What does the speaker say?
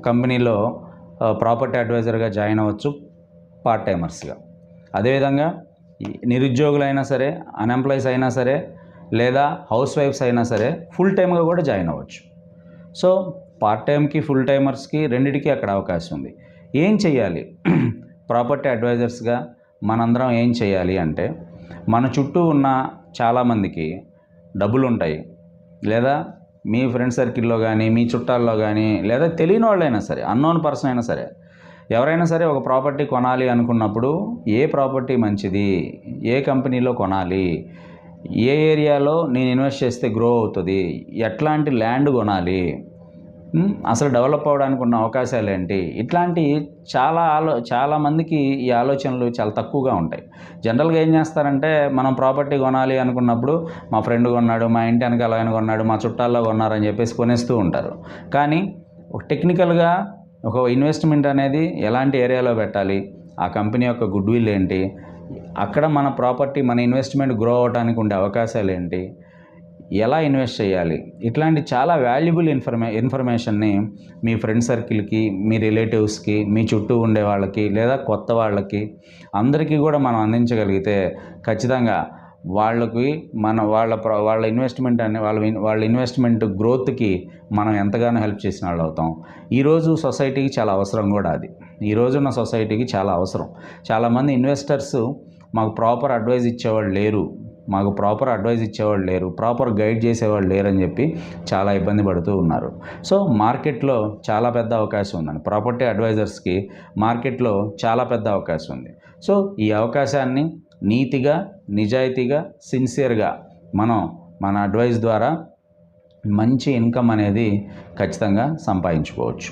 కంపెనీలో property అడ్వైజర్గా join అవ్వచ్చు part టైమర్స్గా. అదేవిధంగా నిరుద్యోగులైనా సరే, అన్ఎంప్లాయీస్ అయినా సరే, లేదా హౌస్ వైఫ్స్ అయినా సరే ఫుల్ టైమ్గా కూడా జాయిన్ అవ్వచ్చు. సో పార్ట్ టైంకి, ఫుల్ టైమర్స్కి రెండిటికి అక్కడ అవకాశం ఉంది. ఏం చేయాలి? ప్రాపర్టీ అడ్వైజర్స్గా మనందరం ఏం చేయాలి అంటే, మన చుట్టూ ఉన్న చాలామందికి డబ్బులు ఉంటాయి, లేదా మీ ఫ్రెండ్ సర్కిల్లో కానీ, మీ చుట్టాల్లో కానీ, లేదా తెలియని వాళ్ళైనా సరే, అన్నోన్ పర్సన్ అయినా సరే, ఎవరైనా సరే ఒక ప్రాపర్టీ కొనాలి అనుకున్నప్పుడు ఏ ప్రాపర్టీ మంచిది, ఏ కంపెనీలో కొనాలి, ఏ ఏరియాలో నేను ఇన్వెస్ట్ చేస్తే గ్రో అవుతుంది, ఎట్లాంటి ల్యాండ్ కొనాలి, అసలు డెవలప్ అవ్వడానికి ఉన్న అవకాశాలు ఏంటి, ఇట్లాంటి చాలామందికి ఈ ఆలోచనలు చాలా తక్కువగా ఉంటాయి. జనరల్గా ఏం చేస్తారంటే, మనం ప్రాపర్టీ కొనాలి అనుకున్నప్పుడు మా ఫ్రెండ్ కొన్నాడు, మా ఇంటి వెనకాల ఆయన కొన్నాడు, మా చుట్టాల్లో కొన్నారని చెప్పేసి కొనేస్తూ ఉంటారు. కానీ ఒక టెక్నికల్గా ఒక ఇన్వెస్ట్మెంట్ అనేది ఎలాంటి ఏరియాలో పెట్టాలి, ఆ కంపెనీ యొక్క గుడ్ విల్ ఏంటి, అక్కడ మన ప్రాపర్టీ, మన ఇన్వెస్ట్మెంట్ గ్రో అవ్వడానికి ఉండే అవకాశాలు ఏంటి, ఎలా ఇన్వెస్ట్ చేయాలి, ఇట్లాంటి చాలా వాల్యుబుల్ ఇన్ఫర్మేషన్ని మీ ఫ్రెండ్ సర్కిల్కి, మీ రిలేటివ్స్కి, మీ చుట్టూ ఉండే వాళ్ళకి, లేదా కొత్త వాళ్ళకి, అందరికీ కూడా మనం అందించగలిగితే ఖచ్చితంగా వాళ్ళకి వాళ్ళ ఇన్వెస్ట్మెంట్ వాళ్ళ ఇన్వెస్ట్మెంట్ గ్రోత్కి మనం ఎంతగానో హెల్ప్ చేసిన వాళ్ళు అవుతాం. ఈరోజు సొసైటీకి చాలా అవసరం కూడా అది. ఈరోజున్న సొసైటీకి చాలా అవసరం. చాలామంది ఇన్వెస్టర్స్ మాకు ప్రాపర్ అడ్వైజ్ ఇచ్చేవాళ్ళు లేరు, ప్రాపర్ గైడ్ చేసేవాళ్ళు లేరని చెప్పి చాలా ఇబ్బంది పడుతూ ఉన్నారు. సో మార్కెట్లో చాలా పెద్ద అవకాశం ఉందండి. ప్రాపర్టీ అడ్వైజర్స్కి మార్కెట్లో చాలా పెద్ద అవకాశం ఉంది. సో ఈ అవకాశాన్ని నీతిగా, నిజాయితీగా, సిన్సియర్గా మన అడ్వైజ్ ద్వారా మంచి ఇన్కమ్ అనేది ఖచ్చితంగా సంపాదించుకోవచ్చు.